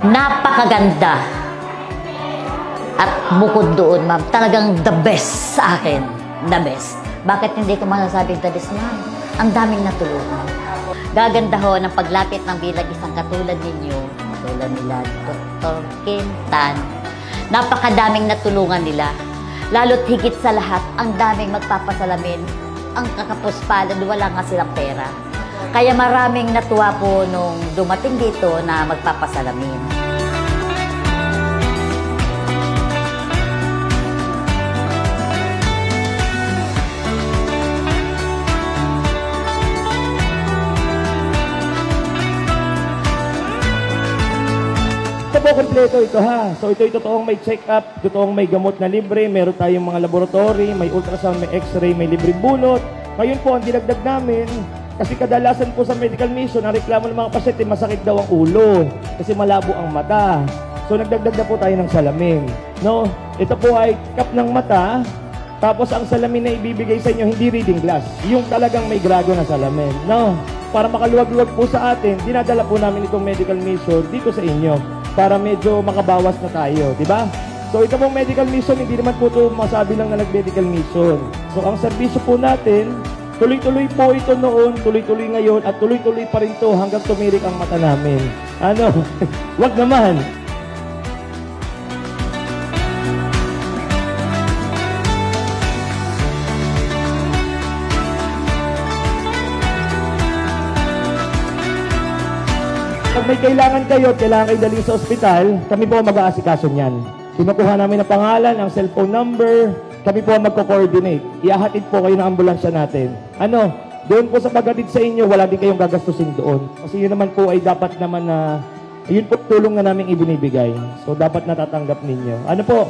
Napakaganda. At bukod doon, ma'am, talagang the best sa akin. The best. Bakit hindi ko masasabing the best, ma'am? Ang daming natulungan. Gaganda ho ng paglapit ng bilang isang katulad ninyo, katulad nila Dr. Kim Tan. Napakadaming natulungan nila. Lalo't higit sa lahat, ang daming magpapasalamin. Ang kakapuspalan, wala nga silang pera. Kaya maraming natuwa po nung dumating dito na magpapasalamin. Ito po, kompleto ito ha. So ito totoong may check-up, totoong may gamot na libre, meron tayong mga laboratory, may ultrasound, may x-ray, may libreng bunot. Ngayon po, ang dinagdag namin, kasi kadalasan po sa medical mission, ang reklamo ng mga pasyente, masakit daw ang ulo, kasi malabo ang mata. So nagdagdag na po tayo ng salamin. No? Ito po ay cup ng mata, tapos ang salamin na ibibigay sa inyo, hindi reading glass. Yung talagang may grado na salamin. No? Para makaluwag-luwag po sa atin, dinadala po namin itong medical mission dito sa inyo para medyo makabawas na tayo, di ba? So ito pong medical mission, hindi naman po ito masabi lang na nag-medical mission. So ang serbisyo po natin, tuloy-tuloy po ito noon, tuloy-tuloy ngayon, at tuloy-tuloy pa rin ito hanggang tumirik ang mata namin. Ano? Wag naman. Pag may kailangan kayo at kailangan kayo dalhin sa ospital, kami po mag-aasikaso niyan. Kinukuha namin ang pangalan, ang cellphone number, kami po magko-coordinate. Iahatid po kayo ng ambulansya natin. Ano, doon po sa paghatid sa inyo, wala din kayong gagastusin doon. Kasi yun naman po ay dapat naman na, yun po tulong na namin ibinibigay. So dapat natatanggap ninyo. Ano po?